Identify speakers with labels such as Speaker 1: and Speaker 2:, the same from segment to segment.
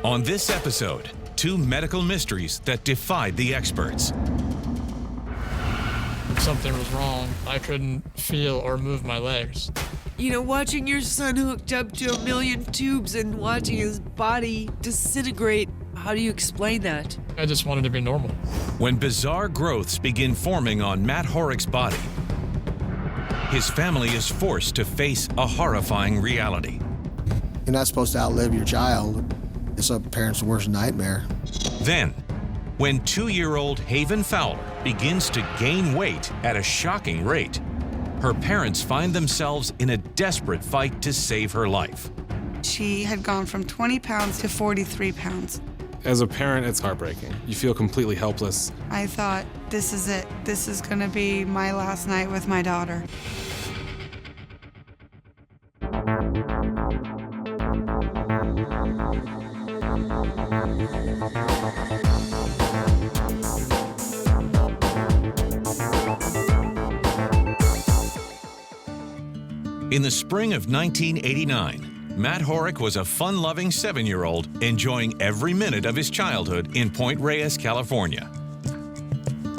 Speaker 1: On this episode, two medical mysteries that defied the experts.
Speaker 2: Something was wrong. I couldn't feel or move my legs.
Speaker 3: You know, watching your son hooked up to 1 million tubes and watching his body disintegrate, how do you explain that?
Speaker 2: I just wanted to be normal.
Speaker 1: When bizarre growths begin forming on Matt Horick's body, his family is forced to face a horrifying reality.
Speaker 4: You're not supposed to outlive your child. It's a parent's worst nightmare.
Speaker 1: Then, when 2-year-old Haven Fowler begins to gain weight at a shocking rate, her parents find themselves in a desperate fight to save her life.
Speaker 5: She had gone from 20 pounds to 43 pounds.
Speaker 6: As a parent, it's heartbreaking. You feel completely helpless.
Speaker 5: I thought, this is it. This is gonna be my last night with my daughter.
Speaker 1: In the spring of 1989, Matt Horick was a fun-loving 7-year-old enjoying every minute of his childhood in Point Reyes, California.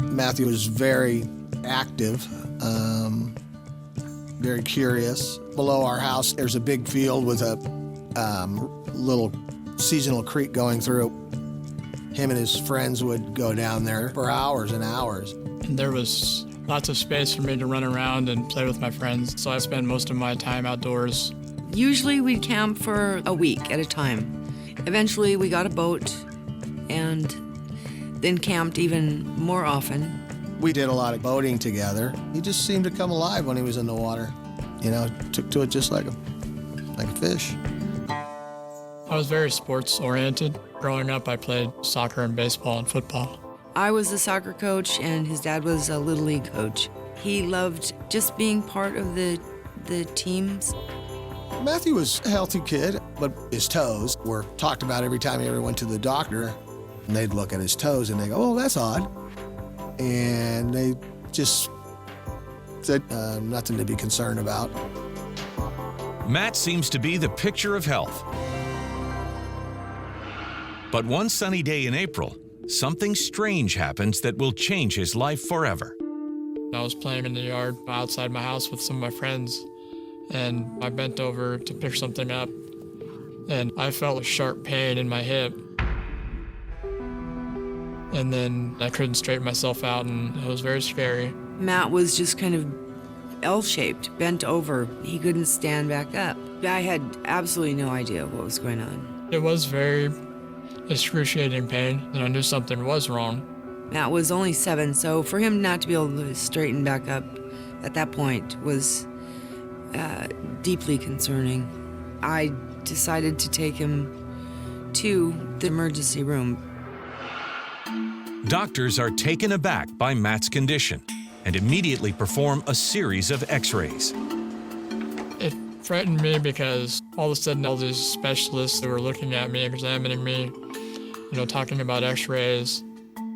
Speaker 4: Matthew was very active, very curious. Below our house, there's a big field with a little seasonal creek going through. Him and his friends would go down there for hours and hours.
Speaker 2: And there was lots of space for me to run around and play with my friends, so I spent most of my time outdoors.
Speaker 3: Usually we'd camp for a week at a time. Eventually we got a boat and then camped even more often.
Speaker 4: We did a lot of boating together. He just seemed to come alive when he was in the water. You know, took to it just like a fish.
Speaker 2: I was very sports-oriented. Growing up, I played soccer and baseball and football.
Speaker 3: I was a soccer coach and his dad was a Little League coach. He loved just being part of the teams.
Speaker 4: Matthew was a healthy kid, but his toes were talked about every time he ever went to the doctor. And they'd look at his toes and they go, oh, that's odd. And they just said nothing to be concerned about.
Speaker 1: Matt seems to be the picture of health. But one sunny day in April, something strange happens that will change his life forever.
Speaker 2: I was playing in the yard outside my house with some of my friends, and I bent over to pick something up, and I felt a sharp pain in my hip. And then I couldn't straighten myself out, and it was very scary.
Speaker 3: Matt was just kind of L-shaped, bent over. He couldn't stand back up. I had absolutely no idea what was going on.
Speaker 2: It was very excruciating pain, and I knew something was wrong.
Speaker 3: Matt was only 7, so for him not to be able to straighten back up at that point was deeply concerning. I decided to take him to the emergency room.
Speaker 1: Doctors are taken aback by Matt's condition and immediately perform a series of x-rays.
Speaker 2: It frightened me because all of a sudden all these specialists that were looking at me, examining me, talking about x-rays.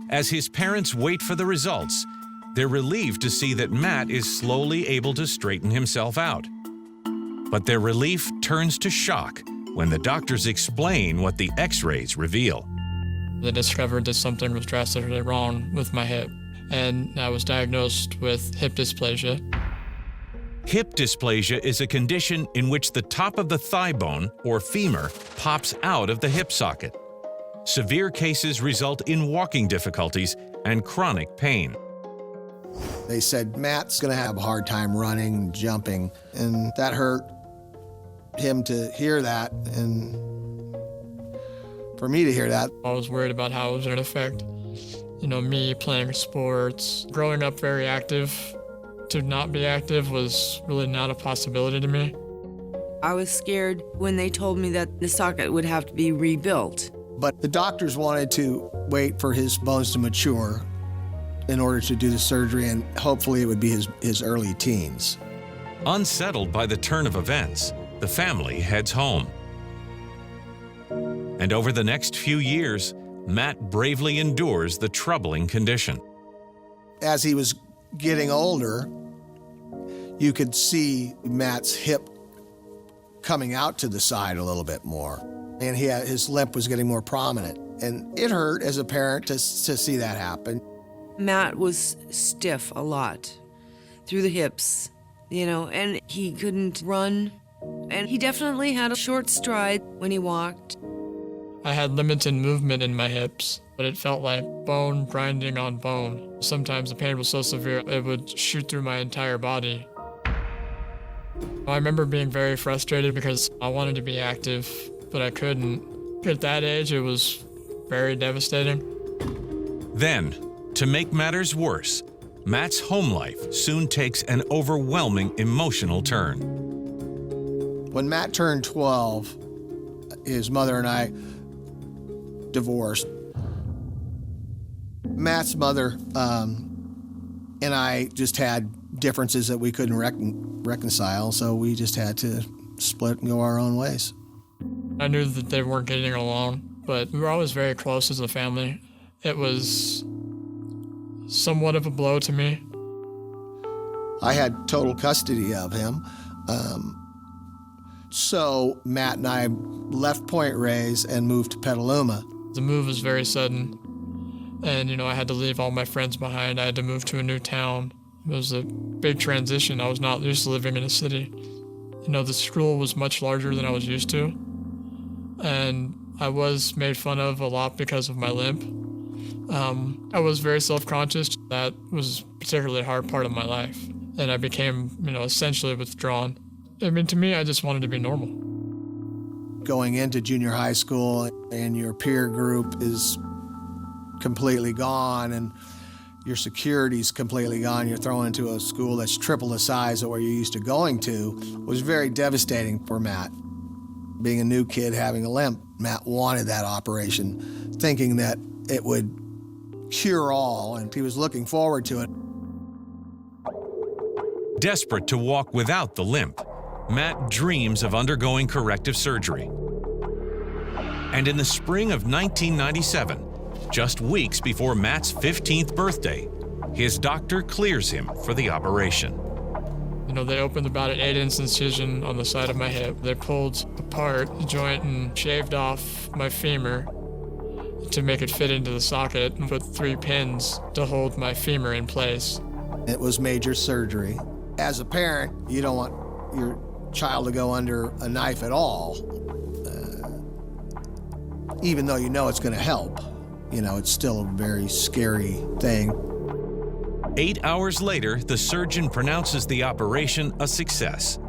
Speaker 1: As his parents wait for the results, they're relieved to see that Matt is slowly able to straighten himself out. But their relief turns to shock when the doctors explain what the x-rays reveal.
Speaker 2: They discovered that something was drastically wrong with my hip, and I was diagnosed with hip dysplasia.
Speaker 1: Hip dysplasia is a condition in which the top of the thigh bone, or femur, pops out of the hip socket. Severe cases result in walking difficulties and chronic pain.
Speaker 4: They said, Matt's gonna have a hard time running and jumping, and that hurt him to hear that, and for me to hear that.
Speaker 2: I was worried about how it was gonna affect, me playing sports. Growing up very active, to not be active was really not a possibility to me.
Speaker 3: I was scared when they told me that the socket would have to be rebuilt.
Speaker 4: But the doctors wanted to wait for his bones to mature in order to do the surgery, and hopefully it would be his early teens.
Speaker 1: Unsettled by the turn of events, the family heads home. And over the next few years, Matt bravely endures the troubling condition.
Speaker 4: As he was getting older, you could see Matt's hip coming out to the side a little bit more. and his limp was getting more prominent. And it hurt as a parent to see that happen.
Speaker 3: Matt was stiff a lot through the hips, and he couldn't run. And he definitely had a short stride when he walked.
Speaker 2: I had limited movement in my hips, but it felt like bone grinding on bone. Sometimes the pain was so severe, it would shoot through my entire body. I remember being very frustrated because I wanted to be active, but I couldn't. At that age, it was very devastating.
Speaker 1: Then, to make matters worse, Matt's home life soon takes an overwhelming emotional turn.
Speaker 4: When Matt turned 12, his mother and I divorced. Matt's mother and I just had differences that we couldn't reconcile, so we just had to split and go our own ways.
Speaker 2: I knew that they weren't getting along, but we were always very close as a family. It was somewhat of a blow to me.
Speaker 4: I had total custody of him. So Matt and I left Point Reyes and moved to Petaluma.
Speaker 2: The move was very sudden, and I had to leave all my friends behind. I had to move to a new town. It was a big transition. I was not used to living in a city. The school was much larger than I was used to, and I was made fun of a lot because of my limp. I was very self-conscious. That was a particularly hard part of my life, and I became, essentially withdrawn. To me, I just wanted to be normal.
Speaker 4: Going into junior high school and your peer group is completely gone and your security's completely gone, you're thrown into a school that's triple the size of where you're used to going to, was very devastating for Matt. Being a new kid having a limp, Matt wanted that operation, thinking that it would cure all, and he was looking forward to it.
Speaker 1: Desperate to walk without the limp, Matt dreams of undergoing corrective surgery. And in the spring of 1997, just weeks before Matt's 15th birthday, his doctor clears him for the operation.
Speaker 2: They opened about an 8-inch incision on the side of my hip. They pulled apart the joint and shaved off my femur to make it fit into the socket and put 3 pins to hold my femur in place.
Speaker 4: It was major surgery. As a parent, you don't want your child to go under a knife at all, even though it's going to help. It's still a very scary thing.
Speaker 1: 8 hours later, the surgeon pronounces the operation a success,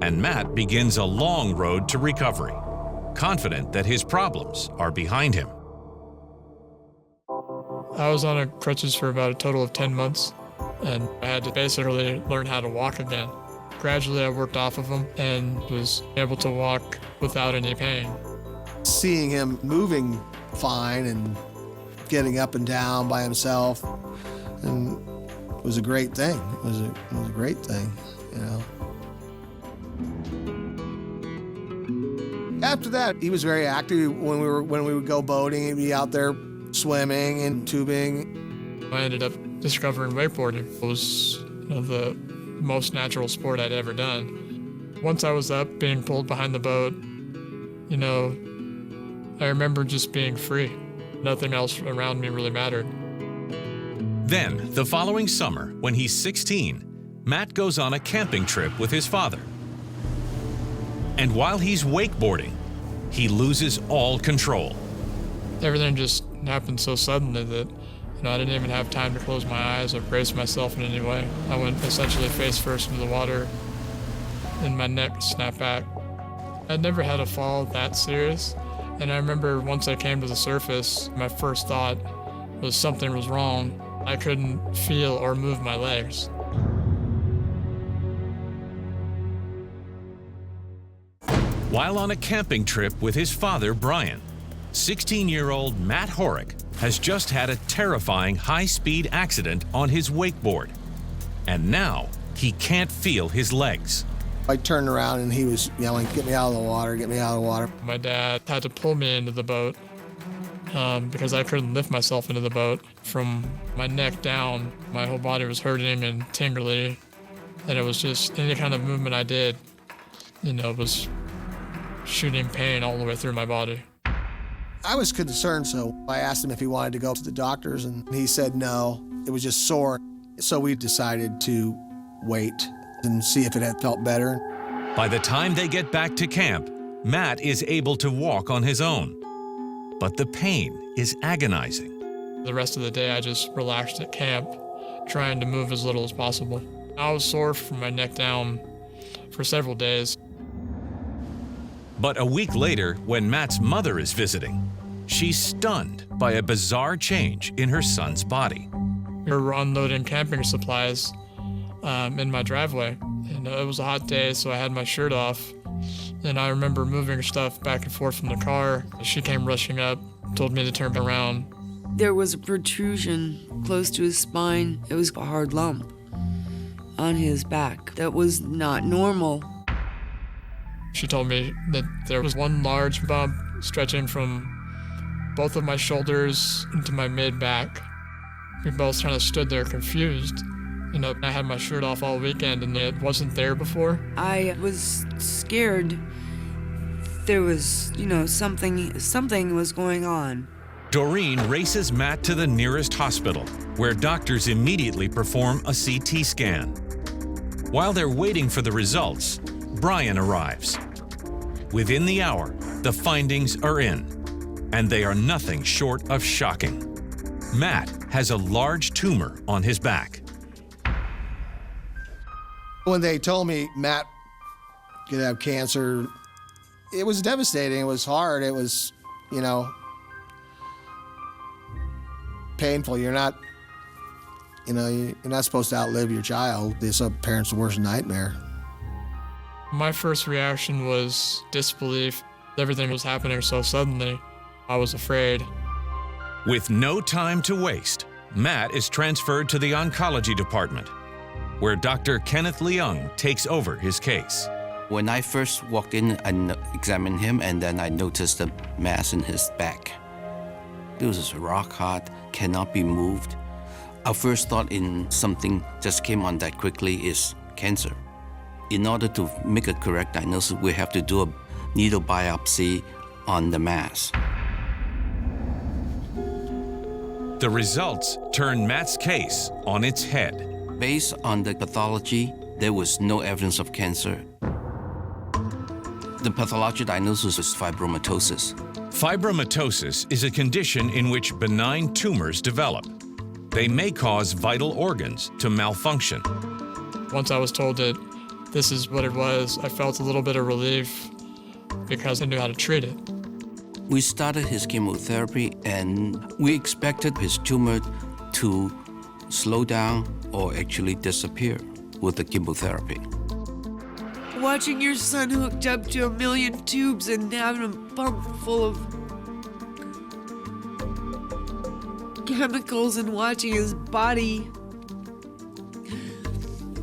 Speaker 1: and Matt begins a long road to recovery, confident that his problems are behind him.
Speaker 2: I was on crutches for about a total of 10 months, and I had to basically learn how to walk again. Gradually, I worked off of them and was able to walk without any pain.
Speaker 4: Seeing him moving fine and getting up and down by himself and was a great thing. It was a great thing, After that, he was very active. When we would go boating, he'd be out there swimming and tubing.
Speaker 2: I ended up discovering wakeboarding. It was the most natural sport I'd ever done. Once I was up, being pulled behind the boat, I remember just being free. Nothing else around me really mattered.
Speaker 1: Then, the following summer, when he's 16, Matt goes on a camping trip with his father. And while he's wakeboarding, he loses all control.
Speaker 2: Everything just happened so suddenly that I didn't even have time to close my eyes or brace myself in any way. I went essentially face first into the water, and my neck snapped back. I'd never had a fall that serious, and I remember once I came to the surface, my first thought was something was wrong. I couldn't feel or move my legs.
Speaker 1: While on a camping trip with his father, Brian, 16-year-old Matt Horick has just had a terrifying high-speed accident on his wakeboard. And now he can't feel his legs.
Speaker 4: I turned around and he was yelling, "Get me out of the water, get me out of the water."
Speaker 2: My dad had to pull me into the boat because I couldn't lift myself into the boat. From my neck down, my whole body was hurting and tingly, and it was just any kind of movement I did, was shooting pain all the way through my body.
Speaker 4: I was concerned, so I asked him if he wanted to go to the doctors, and he said no. It was just sore. So we decided to wait and see if it had felt better.
Speaker 1: By the time they get back to camp, Matt is able to walk on his own. But the pain is agonizing.
Speaker 2: The rest of the day, I just relaxed at camp, trying to move as little as possible. I was sore from my neck down for several days.
Speaker 1: But a week later, when Matt's mother is visiting, she's stunned by a bizarre change in her son's body.
Speaker 2: We were unloading camping supplies in my driveway, and it was a hot day, so I had my shirt off. And I remember moving stuff back and forth from the car. She came rushing up, told me to turn around.
Speaker 3: There was a protrusion close to his spine. It was a hard lump on his back that was not normal.
Speaker 2: She told me that there was one large bump stretching from both of my shoulders into my mid-back. We both kind of stood there confused. You know, I had my shirt off all weekend and it wasn't there before.
Speaker 3: I was scared. There was, something was going on.
Speaker 1: Doreen races Matt to the nearest hospital, where doctors immediately perform a CT scan. While they're waiting for the results, Brian arrives. Within the hour, the findings are in, and they are nothing short of shocking. Matt has a large tumor on his back.
Speaker 4: When they told me Matt could have cancer, it was devastating. It was hard. It was, painful. You're not supposed to outlive your child. It's a parent's worst nightmare.
Speaker 2: My first reaction was disbelief. Everything was happening so suddenly. I was afraid.
Speaker 1: With no time to waste, Matt is transferred to the oncology department, where Dr. Kenneth Leung takes over his case.
Speaker 7: When I first walked in, I examined him, and then I noticed a mass in his back. It was rock hard, cannot be moved. Our first thought in something just came on that quickly is cancer. In order to make a correct diagnosis, we have to do a needle biopsy on the mass.
Speaker 1: The results turn Matt's case on its head.
Speaker 7: Based on the pathology, there was no evidence of cancer. The pathologic diagnosis was fibromatosis.
Speaker 1: Fibromatosis is a condition in which benign tumors develop. They may cause vital organs to malfunction.
Speaker 2: Once I was told that this is what it was, I felt a little bit of relief because I knew how to treat it.
Speaker 7: We started his chemotherapy, and we expected his tumor to slow down or actually disappear with the chemotherapy.
Speaker 3: Watching your son hooked up to 1 million tubes and having him pumped full of chemicals and watching his body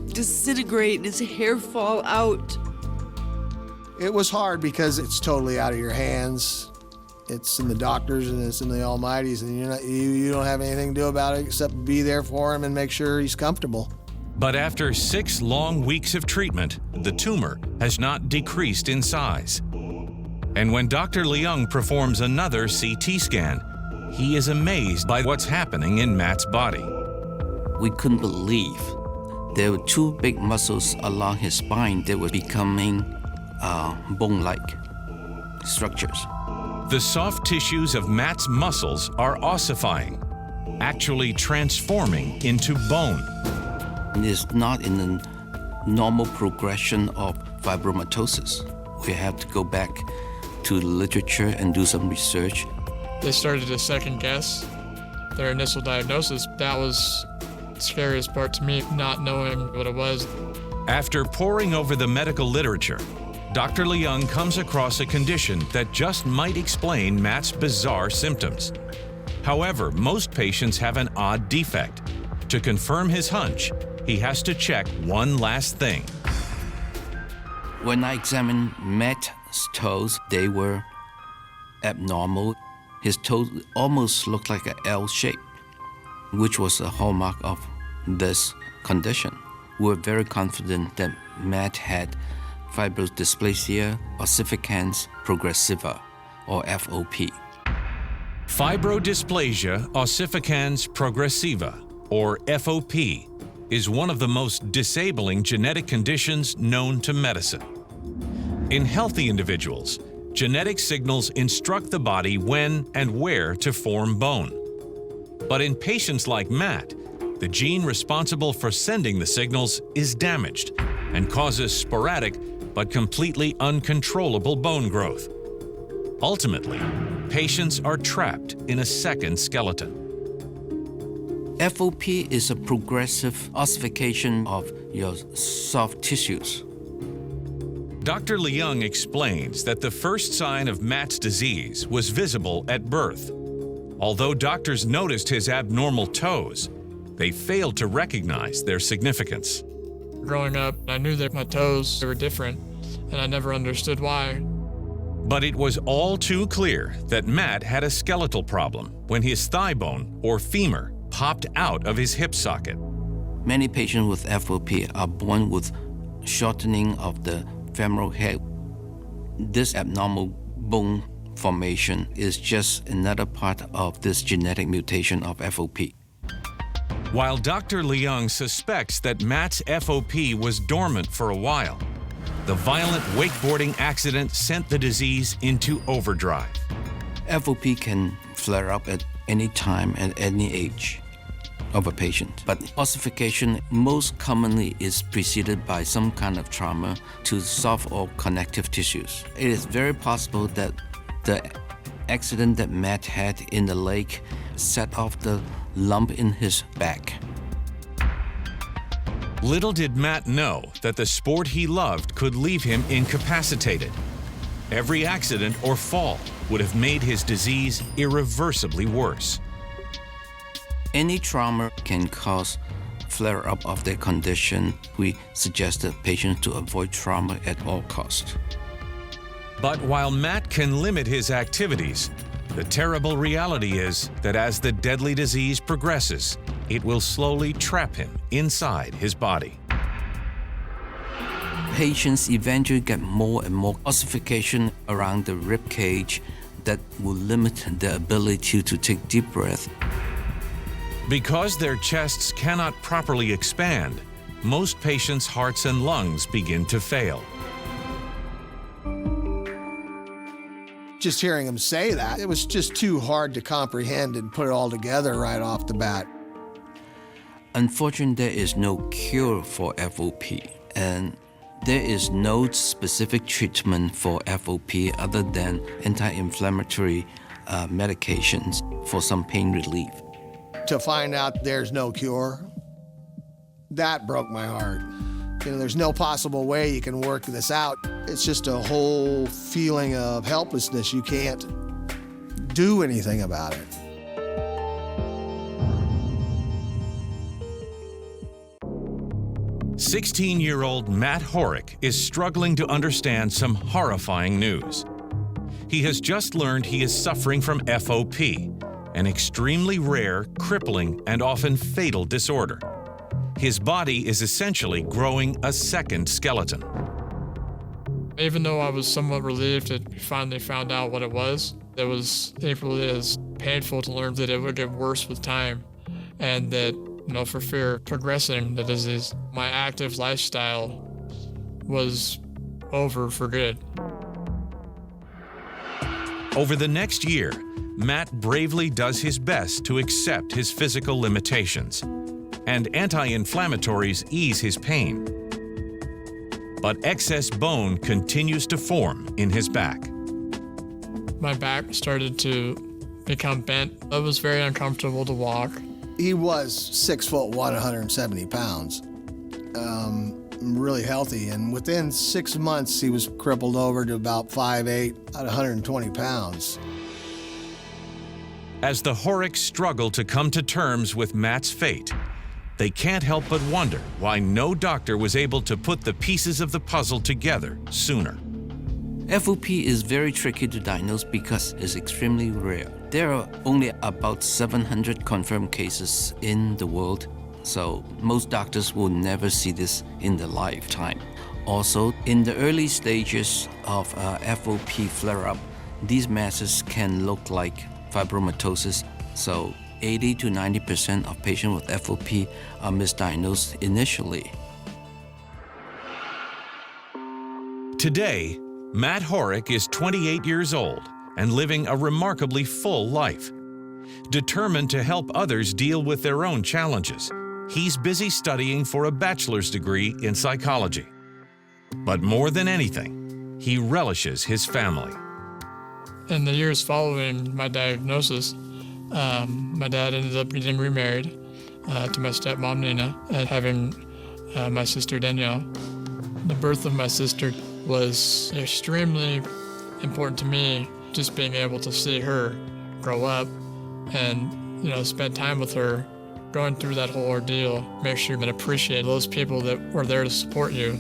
Speaker 3: disintegrate and his hair fall out.
Speaker 4: It was hard because it's totally out of your hands. It's in the doctors and it's in the Almighty's, and you don't have anything to do about it except be there for him and make sure he's comfortable.
Speaker 1: But after 6 long weeks of treatment, the tumor has not decreased in size. And when Dr. Leung performs another CT scan, he is amazed by what's happening in Matt's body.
Speaker 7: We couldn't believe there were 2 big muscles along his spine that were becoming bone-like structures.
Speaker 1: The soft tissues of Matt's muscles are ossifying, actually transforming into bone.
Speaker 7: It is not in the normal progression of fibromatosis. We have to go back to the literature and do some research.
Speaker 2: They started to second guess their initial diagnosis. That was the scariest part to me, not knowing what it was.
Speaker 1: After poring over the medical literature, Dr. Leung comes across a condition that just might explain Matt's bizarre symptoms. However, most patients have an odd defect. To confirm his hunch, he has to check one last thing.
Speaker 7: When I examined Matt's toes, they were abnormal. His toes almost looked like an L shape, which was a hallmark of this condition. We're very confident that Matt had fibrodysplasia ossificans progressiva, or FOP.
Speaker 1: Fibrodysplasia ossificans progressiva, or FOP, is one of the most disabling genetic conditions known to medicine. In healthy individuals, genetic signals instruct the body when and where to form bone. But in patients like Matt, the gene responsible for sending the signals is damaged and causes sporadic but completely uncontrollable bone growth. Ultimately, patients are trapped in a second skeleton.
Speaker 7: FOP is a progressive ossification of your soft tissues.
Speaker 1: Dr. Leung explains that the first sign of Matt's disease was visible at birth. Although doctors noticed his abnormal toes, they failed to recognize their significance.
Speaker 2: Growing up, I knew that my toes were different, and I never understood why.
Speaker 1: But it was all too clear that Matt had a skeletal problem when his thigh bone, or femur, popped out of his hip socket.
Speaker 7: Many patients with FOP are born with shortening of the femoral head. This abnormal bone formation is just another part of this genetic mutation of FOP.
Speaker 1: While Dr. Leung suspects that Matt's FOP was dormant for a while, the violent wakeboarding accident sent the disease into overdrive.
Speaker 7: FOP can flare up at any time at any age of a patient, but ossification most commonly is preceded by some kind of trauma to soft or connective tissues. It is very possible that the accident that Matt had in the lake set off the lump in his back.
Speaker 1: Little did Matt know that the sport he loved could leave him incapacitated. Every accident or fall would have made his disease irreversibly worse.
Speaker 7: Any trauma can cause flare-up of their condition. We suggest the patient to avoid trauma at all costs.
Speaker 1: But while Matt can limit his activities, the terrible reality is that as the deadly disease progresses, it will slowly trap him inside his body.
Speaker 7: Patients eventually get more and more ossification around the rib cage that will limit their ability to take deep breath.
Speaker 1: Because their chests cannot properly expand, most patients' hearts and lungs begin to fail.
Speaker 4: Just hearing him say that, it was just too hard to comprehend and put it all together right off the bat.
Speaker 7: Unfortunately, there is no cure for FOP, and there is no specific treatment for FOP other than anti-inflammatory medications for some pain relief.
Speaker 4: To find out there's no cure, that broke my heart. You know, there's no possible way you can work this out. It's just a whole feeling of helplessness. You can't do anything about it.
Speaker 1: "16-year-old Matt Horick is struggling to understand some horrifying news. He has just learned he is suffering from FOP, an extremely rare, crippling, and often fatal disorder. His body is essentially growing a second skeleton.
Speaker 2: Even though I was somewhat relieved that we finally found out what it was equally as painful to learn that it would get worse with time, and that, for fear of progressing the disease, my active lifestyle was over for good.
Speaker 1: Over the next year, Matt bravely does his best to accept his physical limitations, and anti-inflammatories ease his pain. But excess bone continues to form in his back.
Speaker 2: My back started to become bent. It was very uncomfortable to walk.
Speaker 4: He was 6'1", 170 pounds, really healthy. And within 6 months, he was crippled over to about 5'8", about 120 pounds.
Speaker 1: As the Horricks struggle to come to terms with Matt's fate, they can't help but wonder why no doctor was able to put the pieces of the puzzle together sooner.
Speaker 7: FOP is very tricky to diagnose because it's extremely rare. There are only about 700 confirmed cases in the world, so most doctors will never see this in their lifetime. Also, in the early stages of FOP flare-up, these masses can look like fibromatosis. So 80 to 90% of patients with FOP are misdiagnosed initially.
Speaker 1: Today, Matt Horick is 28 years old and living a remarkably full life. Determined to help others deal with their own challenges, he's busy studying for a bachelor's degree in psychology. But more than anything, he relishes his family.
Speaker 2: In the years following my diagnosis, my dad ended up getting remarried to my stepmom, Nina, and having my sister, Danielle. The birth of my sister was extremely important to me, just being able to see her grow up and, spend time with her, going through that whole ordeal, make sure you appreciate those people that were there to support you.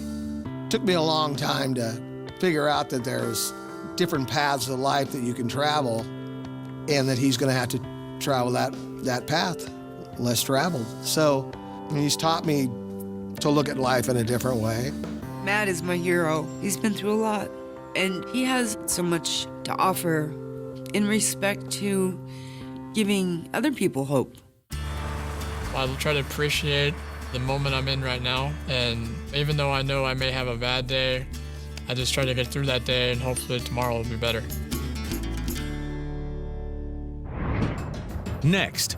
Speaker 4: Took me a long time to figure out that there's different paths of life that you can travel, and that he's going to have to travel that path, less traveled. So he's taught me to look at life in a different way.
Speaker 3: Matt is my hero. He's been through a lot, and he has so much to offer in respect to giving other people hope.
Speaker 2: I try to appreciate the moment I'm in right now, and even though I know I may have a bad day, I just try to get through that day, and hopefully tomorrow will be better.
Speaker 1: Next,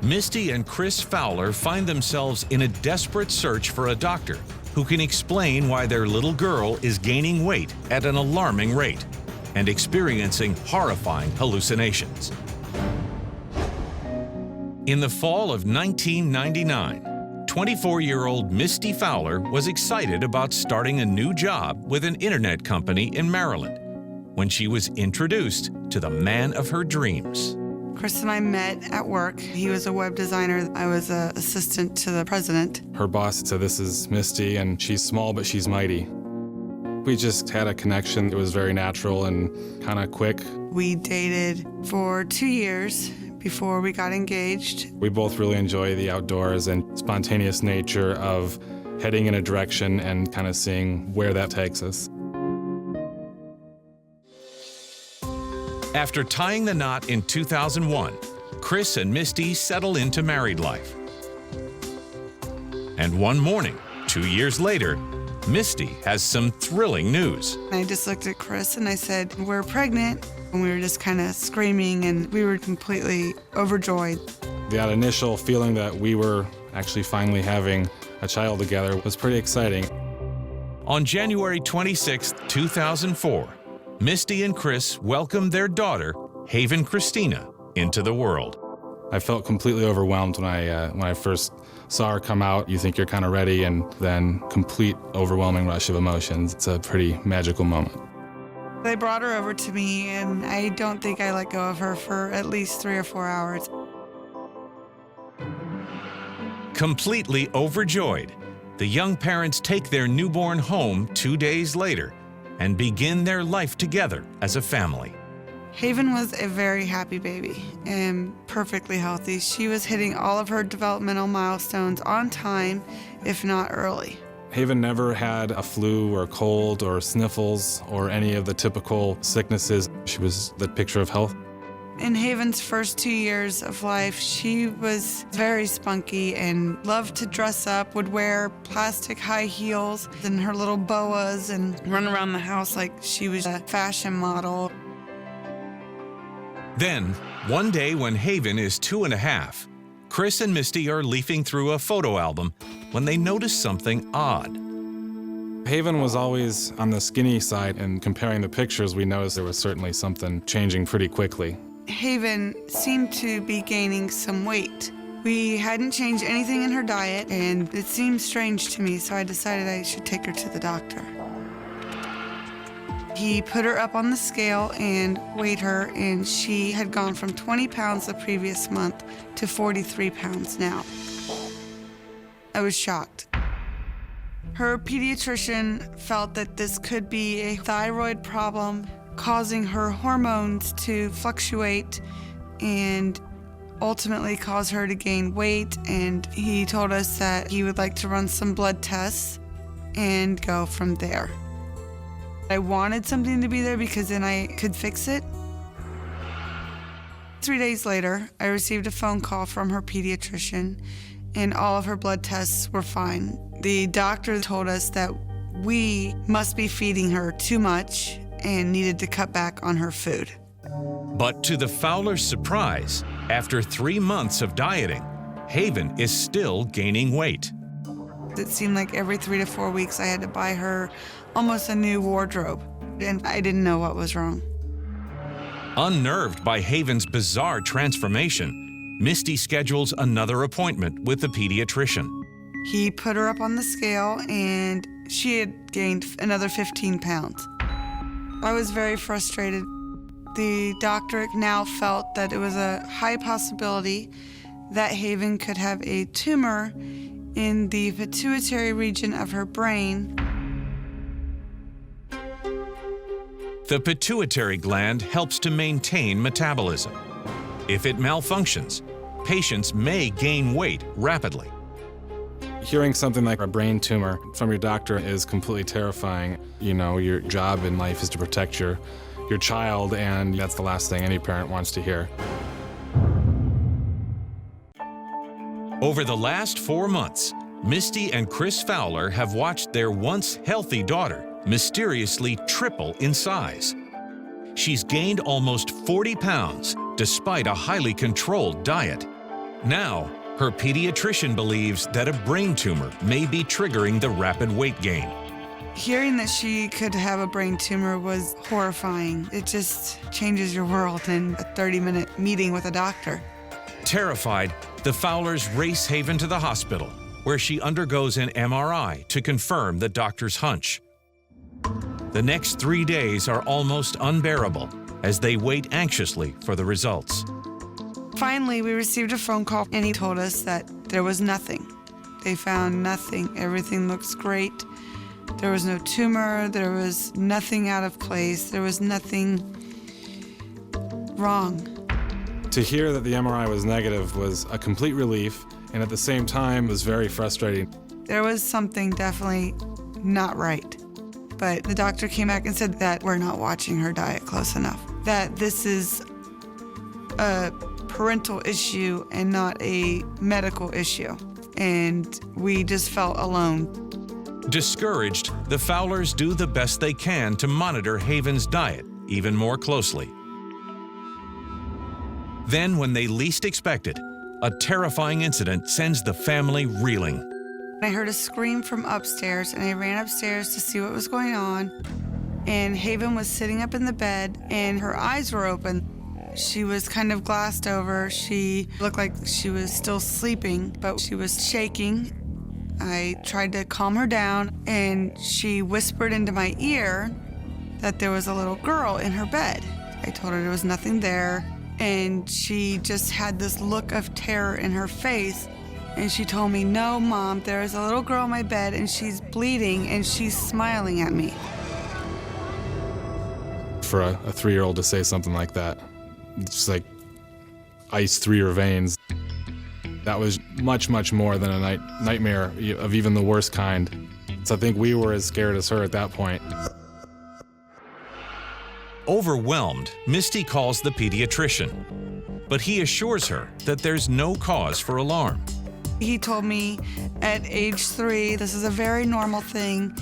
Speaker 1: Misty and Chris Fowler find themselves in a desperate search for a doctor who can explain why their little girl is gaining weight at an alarming rate and experiencing horrifying hallucinations. In the fall of 1999, 24-year-old Misty Fowler was excited about starting a new job with an internet company in Maryland when she was introduced to the man of her dreams.
Speaker 5: Chris and I met at work. He was a web designer. I was an assistant to the president.
Speaker 6: Her boss said, "This is Misty, and she's small, but she's mighty." We just had a connection. It was very natural and kind of quick.
Speaker 5: We dated for 2 years before we got engaged.
Speaker 6: We both really enjoy the outdoors and spontaneous nature of heading in a direction and kind of seeing where that takes us.
Speaker 1: After tying the knot in 2001, Chris and Misty settle into married life. And one morning, 2 years later, Misty has some thrilling news.
Speaker 5: I just looked at Chris and I said, "We're pregnant." And we were just kind of screaming, and we were completely overjoyed.
Speaker 6: That initial feeling that we were actually finally having a child together was pretty exciting.
Speaker 1: On January 26, 2004, Misty and Chris welcomed their daughter, Haven Christina, into the world.
Speaker 6: I felt completely overwhelmed when I first saw her come out. You think you're kind of ready, and then complete overwhelming rush of emotions. It's a pretty magical moment.
Speaker 5: They brought her over to me, and I don't think I let go of her for at least 3 or 4 hours.
Speaker 1: Completely overjoyed, the young parents take their newborn home 2 days later and begin their life together as a family.
Speaker 5: Haven was a very happy baby and perfectly healthy. She was hitting all of her developmental milestones on time, if not early.
Speaker 6: Haven never had a flu or cold or sniffles or any of the typical sicknesses. She was the picture of health.
Speaker 5: In Haven's first 2 years of life, she was very spunky and loved to dress up, would wear plastic high heels and her little boas and run around the house like she was a fashion model.
Speaker 1: Then, one day when Haven is 2.5, Chris and Misty are leafing through a photo album when they notice something odd.
Speaker 6: Haven was always on the skinny side, and comparing the pictures, we noticed there was certainly something changing pretty quickly.
Speaker 5: Haven seemed to be gaining some weight. We hadn't changed anything in her diet, and it seemed strange to me, so I decided I should take her to the doctor. He put her up on the scale and weighed her, and she had gone from 20 pounds the previous month to 43 pounds now. I was shocked. Her pediatrician felt that this could be a thyroid problem, causing her hormones to fluctuate and ultimately cause her to gain weight. And he told us that he would like to run some blood tests and go from there. I wanted something to be there because then I could fix it. 3 days later, I received a phone call from her pediatrician, and all of her blood tests were fine. The doctor told us that we must be feeding her too much and needed to cut back on her food.
Speaker 1: But to the Fowler's surprise, after 3 months of dieting, Haven is still gaining weight.
Speaker 5: It seemed like every 3 to 4 weeks I had to buy her almost a new wardrobe, and I didn't know what was wrong.
Speaker 1: Unnerved by Haven's bizarre transformation, Misty schedules another appointment with the pediatrician.
Speaker 5: He put her up on the scale, and she had gained another 15 pounds. I was very frustrated. The doctor now felt that it was a high possibility that Haven could have a tumor in the pituitary region of her brain.
Speaker 1: The pituitary gland helps to maintain metabolism. If it malfunctions, patients may gain weight rapidly.
Speaker 6: Hearing something like a brain tumor from your doctor is completely terrifying. You know, your job in life is to protect your child, and that's the last thing any parent wants to hear.
Speaker 1: Over the last 4 months, Misty and Chris Fowler have watched their once healthy daughter mysteriously triple in size. She's gained almost 40 pounds despite a highly controlled diet. Now, her pediatrician believes that a brain tumor may be triggering the rapid weight gain.
Speaker 5: Hearing that she could have a brain tumor was horrifying. It just changes your world in a 30-minute meeting with a doctor.
Speaker 1: Terrified, the Fowlers race Haven to the hospital, where she undergoes an MRI to confirm the doctor's hunch. The next 3 days are almost unbearable as they wait anxiously for the results.
Speaker 5: Finally, we received a phone call, and he told us that there was nothing. They found nothing. Everything looks great. There was no tumor. There was nothing out of place. There was nothing wrong.
Speaker 6: To hear that the MRI was negative was a complete relief, and at the same time was very frustrating.
Speaker 5: There was something definitely not right. But the doctor came back and said that we're not watching her diet close enough, that this is a parental issue and not a medical issue. And we just felt alone.
Speaker 1: Discouraged, the Fowlers do the best they can to monitor Haven's diet even more closely. Then, when they least expect it, a terrifying incident sends the family reeling.
Speaker 5: I heard a scream from upstairs, and I ran upstairs to see what was going on. And Haven was sitting up in the bed, and her eyes were open. She was kind of glassed over. She looked like she was still sleeping, but she was shaking. I tried to calm her down, and she whispered into my ear that there was a little girl in her bed. I told her there was nothing there, and she just had this look of terror in her face. And she told me, "No, Mom, there is a little girl in my bed, and she's bleeding, and she's smiling at me."
Speaker 6: For a 3-year-old to say something like that, it's like ice through your veins. That was much, much more than a nightmare of even the worst kind. So I think we were as scared as her at that point.
Speaker 1: Overwhelmed, Misty calls the pediatrician, but he assures her that there's no cause for alarm.
Speaker 5: He told me at age 3, this is a very normal thing,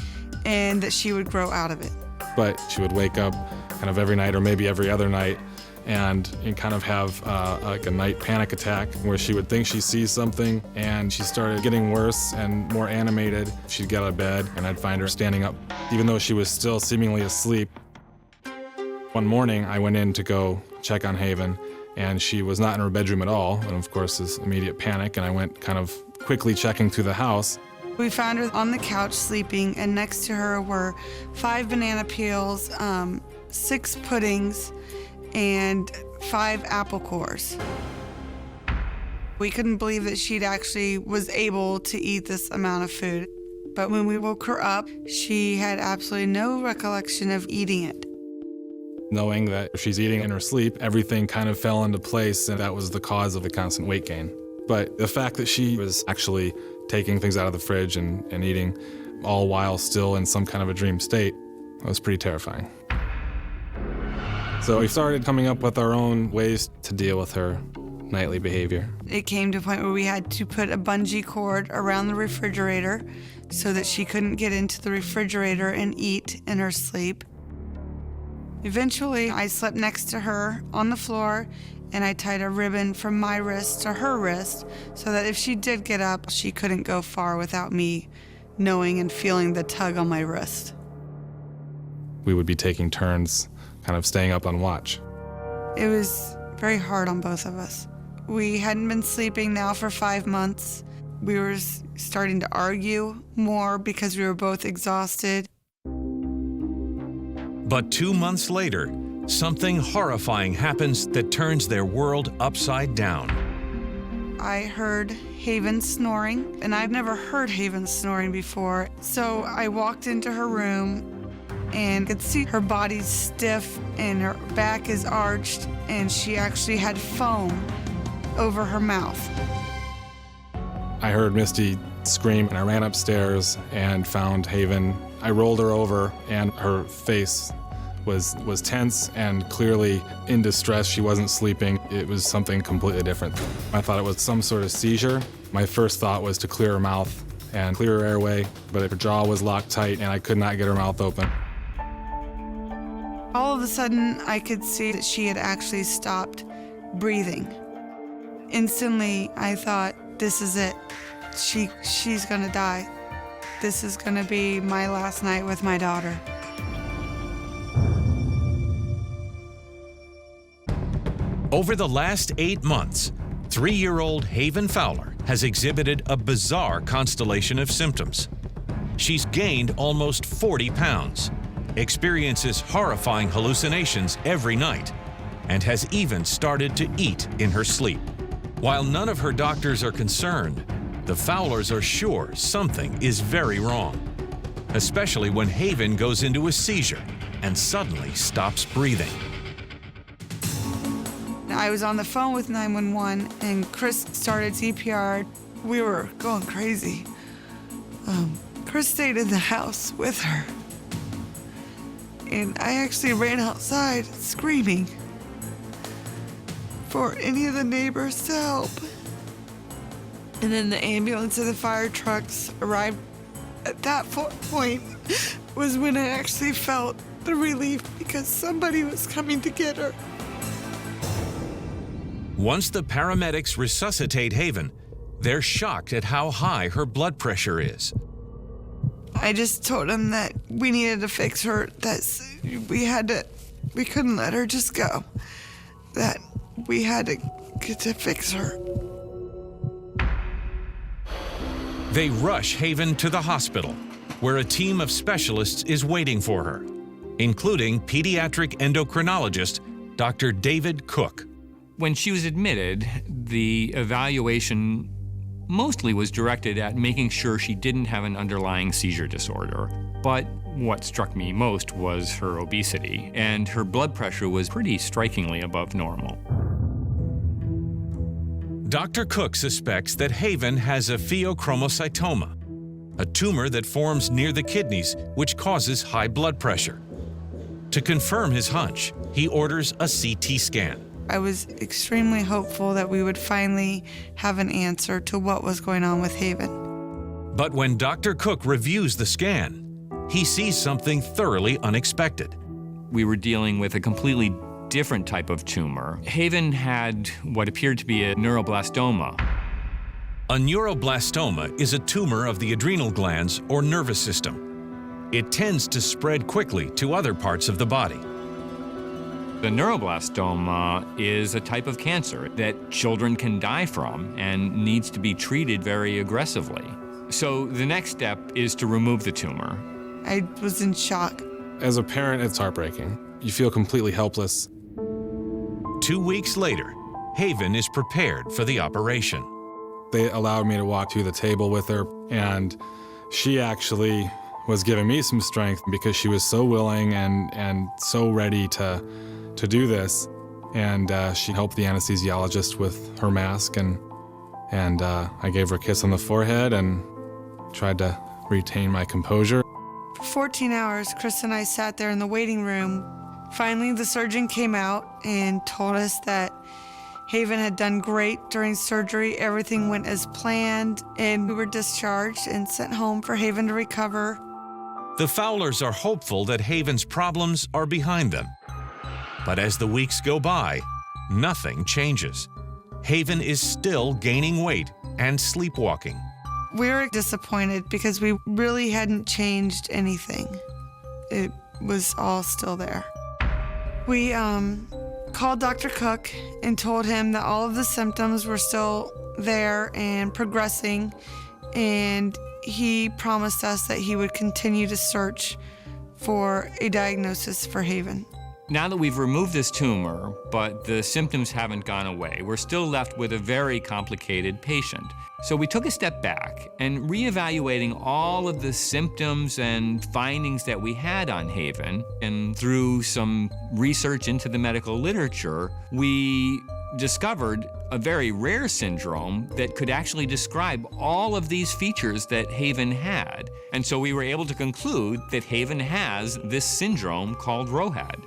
Speaker 5: and that she would grow out of it.
Speaker 6: But she would wake up kind of every night or maybe every other night and kind of have like a night panic attack where she would think she sees something, and she started getting worse and more animated. She'd get out of bed and I'd find her standing up even though she was still seemingly asleep. One morning I went in to go check on Haven, and she was not in her bedroom at all, and of course this immediate panic, and I went kind of quickly checking through the house.
Speaker 5: We found her on the couch sleeping, and next to her were 5 banana peels, 6 puddings, and 5 apple cores. We couldn't believe that she'd actually was able to eat this amount of food. But when we woke her up, she had absolutely no recollection of eating it.
Speaker 6: Knowing that if she's eating in her sleep, everything kind of fell into place, and that was the cause of the constant weight gain. But the fact that she was actually taking things out of the fridge and eating all while still in some kind of a dream state. It was pretty terrifying. So we started coming up with our own ways to deal with her nightly behavior.
Speaker 5: It came to a point where we had to put a bungee cord around the refrigerator so that she couldn't get into the refrigerator and eat in her sleep. Eventually, I slept next to her on the floor, and I tied a ribbon from my wrist to her wrist so that if she did get up, she couldn't go far without me knowing and feeling the tug on my wrist.
Speaker 6: We would be taking turns kind of staying up on watch.
Speaker 5: It was very hard on both of us. We hadn't been sleeping now for 5 months. We were starting to argue more because we were both exhausted.
Speaker 1: But 2 months later, something horrifying happens that turns their world upside down.
Speaker 5: I heard Haven snoring, and I've never heard Haven snoring before. So I walked into her room and could see her body stiff and her back is arched, and she actually had foam over her mouth.
Speaker 6: I heard Misty scream, and I ran upstairs and found Haven. I rolled her over, and her face was tense and clearly in distress. She wasn't sleeping. It was something completely different. I thought it was some sort of seizure. My first thought was to clear her mouth and clear her airway, but her jaw was locked tight, and I could not get her mouth open.
Speaker 5: All of a sudden, I could see that she had actually stopped breathing. Instantly, I thought, this is it. She's gonna die. This is gonna be my last night with my daughter.
Speaker 1: Over the last 8 months, 3-year-old Haven Fowler has exhibited a bizarre constellation of symptoms. She's gained almost 40 pounds, experiences horrifying hallucinations every night, and has even started to eat in her sleep. While none of her doctors are concerned, the Fowlers are sure something is very wrong, especially when Haven goes into a seizure and suddenly stops breathing.
Speaker 5: I was on the phone with 911, and Chris started CPR. We were going crazy. Chris stayed in the house with her. And I actually ran outside screaming for any of the neighbors to help. And then the ambulance and the fire trucks arrived. At that point was when I actually felt the relief because somebody was coming to get her.
Speaker 1: Once the paramedics resuscitate Haven, they're shocked at how high her blood pressure is.
Speaker 5: I just told him that we needed to fix her, that we couldn't let her just go, that we had to get to fix her.
Speaker 1: They rush Haven to the hospital, where a team of specialists is waiting for her, including pediatric endocrinologist Dr. David Cook.
Speaker 8: When she was admitted, the evaluation mostly was directed at making sure she didn't have an underlying seizure disorder. But what struck me most was her obesity, and her blood pressure was pretty strikingly above normal.
Speaker 1: Dr. Cook suspects that Haven has a pheochromocytoma, a tumor that forms near the kidneys which causes high blood pressure. To confirm his hunch, he orders a CT scan.
Speaker 5: I was extremely hopeful that we would finally have an answer to what was going on with Haven.
Speaker 1: But when Dr. Cook reviews the scan, he sees something thoroughly unexpected.
Speaker 8: We were dealing with a completely different type of tumor. Haven had what appeared to be a neuroblastoma.
Speaker 1: A neuroblastoma is a tumor of the adrenal glands or nervous system. It tends to spread quickly to other parts of the body.
Speaker 8: The neuroblastoma is a type of cancer that children can die from and needs to be treated very aggressively. So the next step is to remove the tumor.
Speaker 5: I was in shock.
Speaker 6: As a parent, it's heartbreaking. You feel completely helpless.
Speaker 1: 2 weeks later, Haven is prepared for the operation.
Speaker 6: They allowed me to walk to the table with her, and she actually was giving me some strength because she was so willing and so ready to do this. And she helped the anesthesiologist with her mask, and I gave her a kiss on the forehead and tried to retain my composure.
Speaker 5: For 14 hours, Chris and I sat there in the waiting room. Finally, the surgeon came out and told us that Haven had done great during surgery. Everything went as planned, and we were discharged and sent home for Haven to recover.
Speaker 1: The Fowlers are hopeful that Haven's problems are behind them. But as the weeks go by, nothing changes. Haven is still gaining weight and sleepwalking.
Speaker 5: We were disappointed because we really hadn't changed anything. It was all still there. We called Dr. Cook and told him that all of the symptoms were still there and progressing, and he promised us that he would continue to search for a diagnosis for Haven.
Speaker 8: Now that we've removed this tumor, but the symptoms haven't gone away, we're still left with a very complicated patient. So we took a step back and reevaluating all of the symptoms and findings that we had on Haven, and through some research into the medical literature, we discovered a very rare syndrome that could actually describe all of these features that Haven had. And so we were able to conclude that Haven has this syndrome called ROHAD.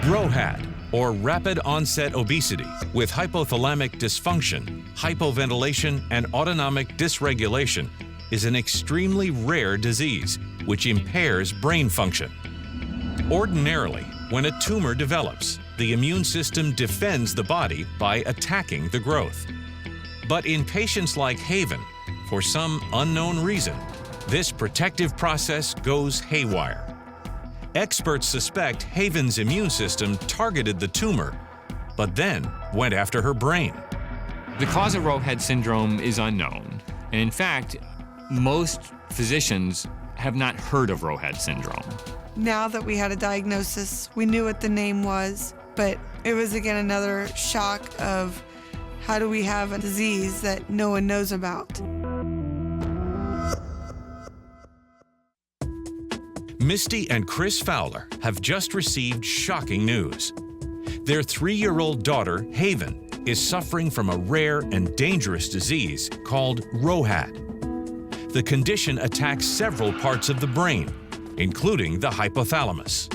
Speaker 1: ROHAD, or rapid onset obesity, with hypothalamic dysfunction, hypoventilation, and autonomic dysregulation, is an extremely rare disease which impairs brain function. Ordinarily, when a tumor develops, the immune system defends the body by attacking the growth. But in patients like Haven, for some unknown reason, this protective process goes haywire. Experts suspect Haven's immune system targeted the tumor, but then went after her brain.
Speaker 8: The cause of ROHAD syndrome is unknown, and in fact, most physicians have not heard of ROHAD syndrome.
Speaker 5: Now that we had a diagnosis, we knew what the name was, but it was again another shock of how do we have a disease that no one knows about.
Speaker 1: Misty and Chris Fowler have just received shocking news. Their 3-year-old daughter, Haven, is suffering from a rare and dangerous disease called ROHAD. The condition attacks several parts of the brain, including the hypothalamus.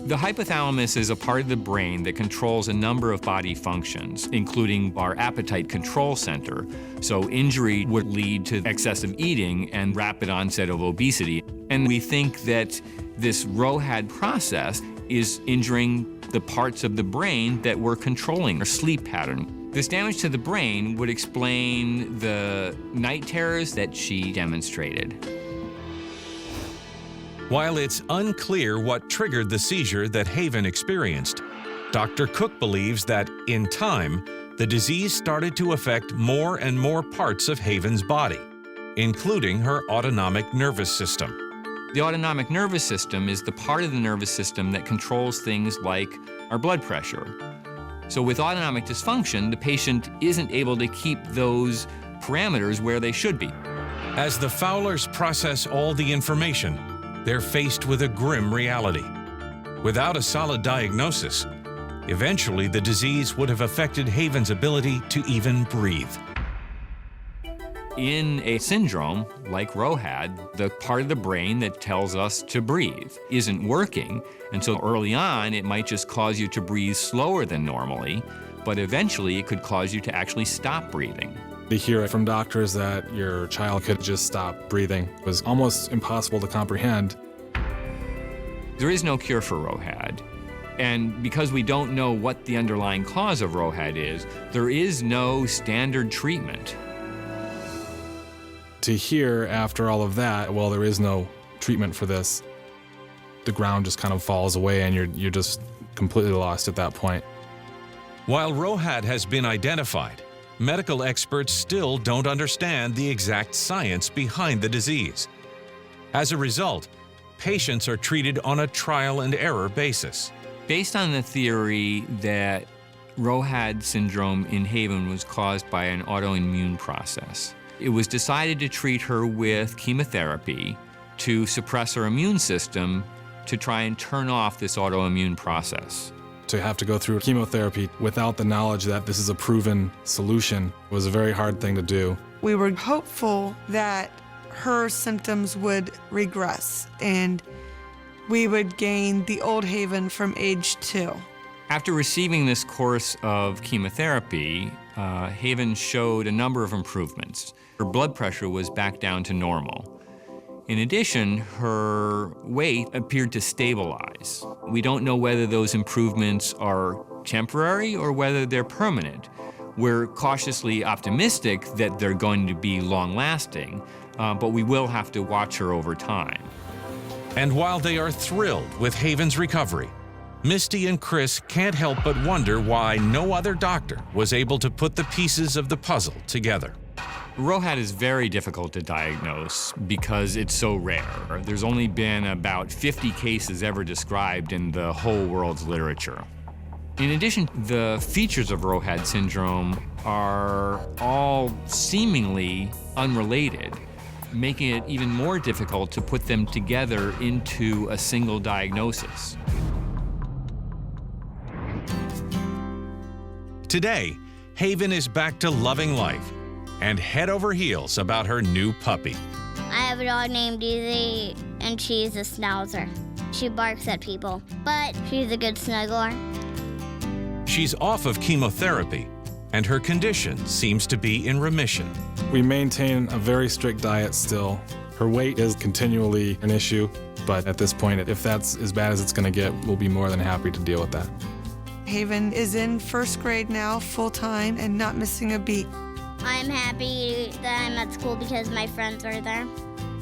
Speaker 8: The hypothalamus is a part of the brain that controls a number of body functions, including our appetite control center. So injury would lead to excessive eating and rapid onset of obesity. And we think that this ROHAD process is injuring the parts of the brain that were controlling our sleep pattern. This damage to the brain would explain the night terrors that she demonstrated.
Speaker 1: While it's unclear what triggered the seizure that Haven experienced, Dr. Cook believes that, in time, the disease started to affect more and more parts of Haven's body, including her autonomic nervous system.
Speaker 8: The autonomic nervous system is the part of the nervous system that controls things like our blood pressure. So with autonomic dysfunction, the patient isn't able to keep those parameters where they should be.
Speaker 1: As the Fowlers process all the information, they're faced with a grim reality. Without a solid diagnosis, eventually the disease would have affected Haven's ability to even breathe.
Speaker 8: In a syndrome like ROHAD, the part of the brain that tells us to breathe isn't working, and so early on it might just cause you to breathe slower than normally, but eventually it could cause you to actually stop breathing.
Speaker 6: To hear from doctors that your child could just stop breathing was almost impossible to comprehend.
Speaker 8: There is no cure for ROHAD, and because we don't know what the underlying cause of ROHAD is, there is no standard treatment.
Speaker 6: To hear after all of that, well, there is no treatment for this, the ground just kind of falls away and you're just completely lost at that point.
Speaker 1: While ROHAD has been identified, medical experts still don't understand the exact science behind the disease. As a result, patients are treated on a trial and error basis.
Speaker 8: Based on the theory that ROHAD syndrome in Haven was caused by an autoimmune process, it was decided to treat her with chemotherapy to suppress her immune system to try and turn off this autoimmune process.
Speaker 6: To have to go through chemotherapy without the knowledge that this is a proven solution was a very hard thing to do.
Speaker 5: We were hopeful that her symptoms would regress and we would gain the old Haven from age 2.
Speaker 8: After receiving this course of chemotherapy, Haven showed a number of improvements. Her blood pressure was back down to normal. In addition, her weight appeared to stabilize. We don't know whether those improvements are temporary or whether they're permanent. We're cautiously optimistic that they're going to be long-lasting, but we will have to watch her over time.
Speaker 1: And while they are thrilled with Haven's recovery, Misty and Chris can't help but wonder why no other doctor was able to put the pieces of the puzzle together.
Speaker 8: ROHAD is very difficult to diagnose because it's so rare. There's only been about 50 cases ever described in the whole world's literature. In addition, the features of ROHAD syndrome are all seemingly unrelated, making it even more difficult to put them together into a single diagnosis.
Speaker 1: Today, Haven is back to loving life and head over heels about her new puppy.
Speaker 9: I have a dog named Easy, and she's a schnauzer. She barks at people, but she's a good snuggler.
Speaker 1: She's off of chemotherapy, and her condition seems to be in remission.
Speaker 6: We maintain a very strict diet still. Her weight is continually an issue, but at this point, if that's as bad as it's going to get, we'll be more than happy to deal with that.
Speaker 5: Haven is in 1st grade now, full-time, and not missing a beat.
Speaker 9: I'm happy that I'm at school because my friends are there.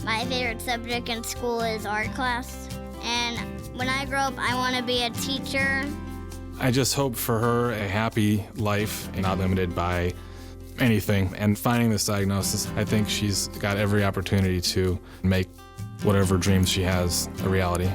Speaker 9: My favorite subject in school is art class. And when I grow up, I want to be a teacher.
Speaker 6: I just hope for her a happy life and not limited by anything. And finding this diagnosis, I think she's got every opportunity to make whatever dreams she has a reality.